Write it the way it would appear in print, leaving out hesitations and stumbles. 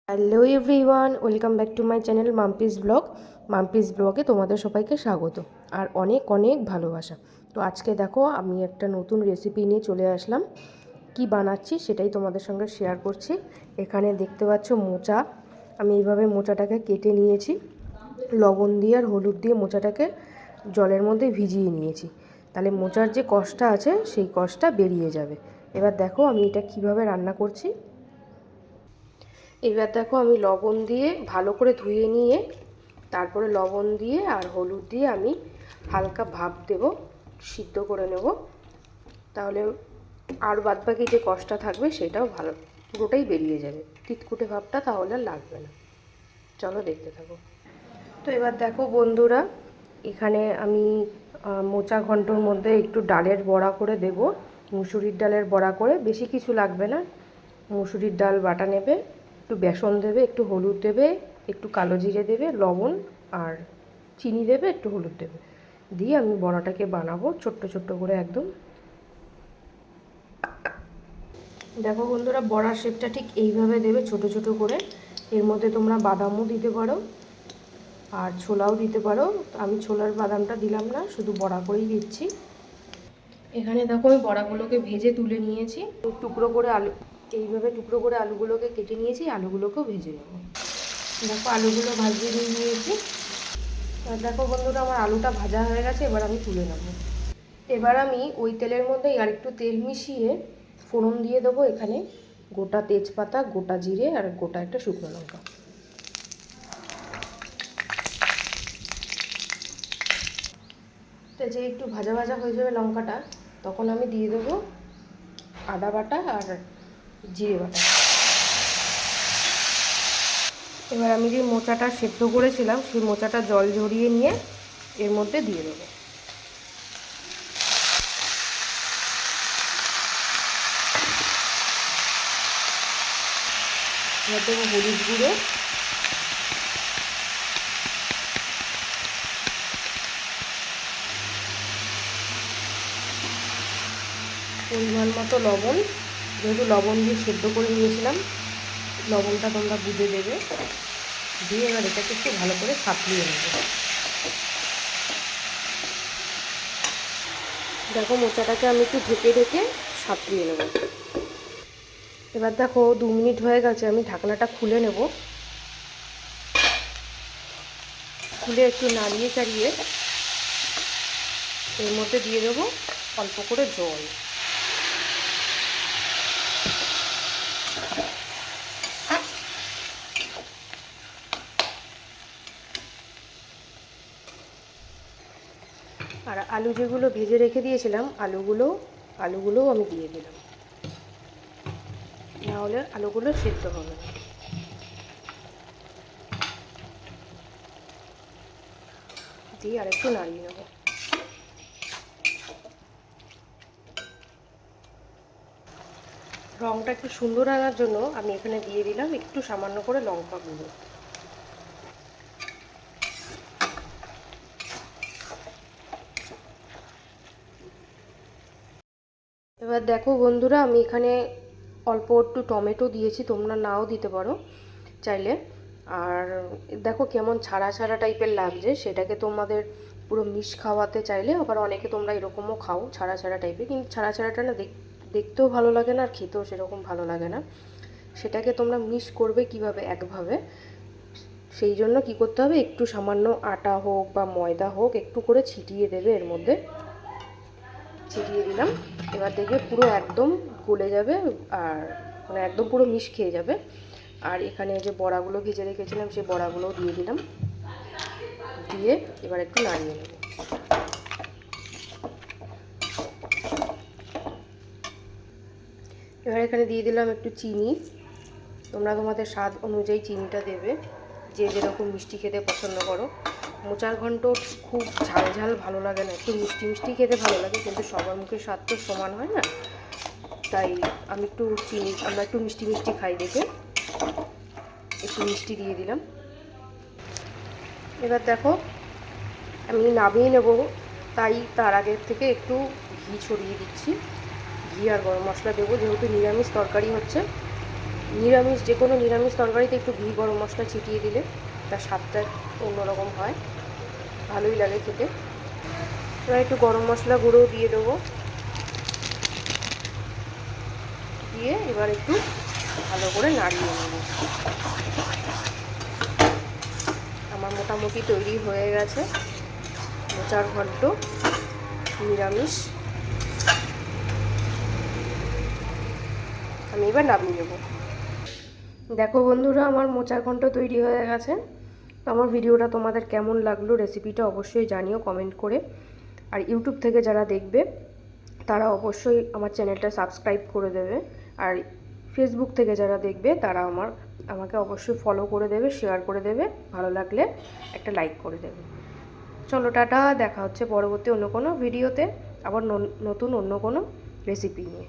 Hello everyone, welcome back to my channel Mampi's blog. Mampi's ব্লগে তোমাদের সবাইকে স্বাগত আর অনেক অনেক ভালোবাসা। তো আজকে দেখো আমি একটা নতুন রেসিপি নিয়ে চলে আসলাম। কি বানাচ্ছি সেটাই তোমাদের সঙ্গে শেয়ার করছি। এখানে দেখতে পাচ্ছ মোচা। আমি এইভাবে মোচাটাকে কেটে নিয়েছি, লবণ দিয়ে আর হলুদ দিয়ে মোচাটাকে জলের মধ্যে ভিজিয়ে নিয়েছি। তাহলে মোচার যে কষটা আছে সেই কষটা বেরিয়ে যাবে। এবার দেখো আমি এটা কিভাবে রান্না করছি। এবার দেখো আমি লবণ দিয়ে ভালো করে ধুয়ে নিয়ে তারপরে লবণ দিয়ে আর হলুদ দিয়ে আমি হালকা ভাপ দেব, সিদ্ধ করে নেব। তাহলে আর বাদবাকি যে কষটা থাকবে সেটাও ভালো পুরোটাই বেরিয়ে যাবে, তিতকুটে ভাবটা তাহলে আর লাগবে না। চলো দেখতে থাকো। তো এবার দেখো বন্ধুরা, এখানে আমি মোচা ঘন্টর মধ্যে একটু ডালের বড়া করে দেব, মুসুরির ডালের বড়া করে, বেশি কিছু লাগবে না। মুসুরির ডাল বাটা নেবে, একটু বেসন দেবে, একটু হলুদ দেবে, একটু কালো জিরে দেবে, লবণ আর চিনি দেবে, একটু হলুদ দেবে, দিয়ে আমি বড়াটাকে বানাবো ছোট্ট ছোট্ট করে একদম। দেখো বন্ধুরা, বড়ার শেপটা ঠিক এইভাবে দেবে, ছোট ছোট করে। এর মধ্যে তোমরা বাদামও দিতে পারো আর ছোলাও দিতে পারো। আমি ছোলার বাদামটা দিলাম না, শুধু বড়া করেই দিচ্ছি। এখানে দেখো আমি বড়াগুলোকে ভেজে তুলে নিয়েছি, টুকরো করে আলু, এইভাবে টুকরো করে আলুগুলোকে কেটে নিয়েছি, আলুগুলোকেও ভেজে নেব। দেখো আলুগুলো ভাজিয়ে নিয়েছি। আর দেখো বন্ধুরা, আমার আলুটা ভাজা হয়ে গেছে, এবার আমি তুলে নেব। এবার আমি ওই তেলের মধ্যে আর একটু তেল মিশিয়ে ফোড়ন দিয়ে দেবো। এখানে গোটা তেজপাতা, গোটা জিরে আর গোটা একটা শুকনো লঙ্কা। তো যে একটু ভাজা ভাজা হয়ে যাবে লঙ্কাটা, তখন আমি দিয়ে দেবো আদা বাটা আর জিরে বাটা। এবার আমি যে মোচাটা সেদ্ধ করেছিলাম সেই মোচাটা জল ঝরিয়ে নিয়ে এর মধ্যে দিয়ে দেবো। এবার দেবো হলুদ গুঁড়ো, পরিমাণ মতো লবণ, যেহেতু লবণ দিয়ে সেদ্ধ করে নিয়েছিলাম, লবণটা তোমরা বুঝে দেবে। দিয়ে এবার এটাকে একটু ভালো করে সাঁতলিয়ে নেব। দেখো মোচাটাকে আমি একটু ঢেকে ঢেকে সাঁতলিয়ে নেব। এবার দেখো 2 মিনিট হয়ে গেছে, আমি ঢাকনাটা খুলে নেব। খুলে একটু নাড়িয়ে চাড়িয়ে এর মধ্যে দিয়ে দেবো অল্প করে জল। আর আলু যেগুলো ভেজে রেখে দিয়েছিলাম, আলুগুলোও আমি দিয়ে দিলাম, নাহলে আলুগুলো সেদ্ধ হবে না। দিয়ে আর একটু নাড়িয়ে নেব। রঙটা একটু সুন্দর আনার জন্য আমি এখানে দিয়ে দিলাম একটু সামান্য করে লঙ্কা গুঁড়ো। এবার দেখো বন্ধুরা, আমি এখানে অল্প একটু টমেটো দিয়েছি, তোমরা নাও দিতে পারো চাইলে। আর দেখো কেমন ছাড়া ছাড়া টাইপের লাগছে, সেটাকে তোমাদের পুরো মিশ খাওয়াতে চাইলে আবার অনেকে তোমরা এরকমও খাও ছাড়া ছাড়া টাইপের, কিন্তু ছাড়া ছাড়াটা না দেখতেও ভালো লাগে না আর খেতেও সেরকম ভালো লাগে না। সেটাকে তোমরা মিশ করবে কিভাবে, একভাবে। সেই জন্য কি করতে হবে, একটু সামান্য আটা হোক বা ময়দা হোক একটু করে ছিটিয়ে দেবে এর মধ্যে। ছিটিয়ে দিলাম। এবার দেখবে পুরো একদম গলে যাবে আর মানে একদম পুরো মিশ খেয়ে যাবে। আর এখানে যে বড়াগুলো ভেজে রেখেছিলাম সেই বড়াগুলোও দিয়ে দিলাম, দিয়ে এবার একটু নাড়িয়ে নেব। এবার এখানে দিয়ে দিলাম একটু চিনি, তোমরা তোমাদের স্বাদ অনুযায়ী চিনিটা দেবে, যে যেরকম মিষ্টি খেতে পছন্দ করো। মোচার ঘন্ট খুব ঝাল ঝাল ভালো লাগে না, একটু মিষ্টি মিষ্টি খেতে ভালো লাগে, কিন্তু সবার মুখের স্বাদ তো সমান হয় না। তাই আমি একটু আমরা একটু মিষ্টি মিষ্টি খাই দেখে একটু মিষ্টি দিয়ে দিলাম। এবার দেখো আমি নামিয়ে নেব, তাই তার আগের থেকে একটু ঘি ছড়িয়ে দিচ্ছি। ঘি আর গরম মশলা দেবো, যেহেতু নিরামিষ তরকারি হচ্ছে। নিরামিষ যে কোনো নিরামিষ তরকারিতে একটু ঘি গরম মশলা ছিটিয়ে দিলে তার স্বাদটা অন্যরকম হয়, ভালোই লাগে খেতে। এবার একটু গরম মশলা গুঁড়োও দিয়ে দেবো, দিয়ে এবার একটু ভালো করে নাড়িয়ে নেব। আমার মোটামুটি তৈরি হয়ে গেছে মোচার ঘন্ট নিরামিষ। আমি এবার নামিয়ে নেব। দেখো বন্ধুরা, আমার মোচার ঘন্ট তৈরি হয়ে গেছে। তো আমার ভিডিওটা তোমাদের কেমন লাগলো, রেসিপিটা অবশ্যই জানিও কমেন্ট করে। আর ইউটিউব থেকে যারা দেখবে তারা অবশ্যই আমার চ্যানেলটা সাবস্ক্রাইব করে দেবে। আর ফেসবুক থেকে যারা দেখবে তারা আমাকে অবশ্যই ফলো করে দেবে, শেয়ার করে দেবে, ভালো লাগলে একটা লাইক করে দেবে। চলো টাটা, দেখা হচ্ছে পরবর্তী অন্য কোনো ভিডিওতে আবার নতুন অন্য কোনো রেসিপি নিয়ে।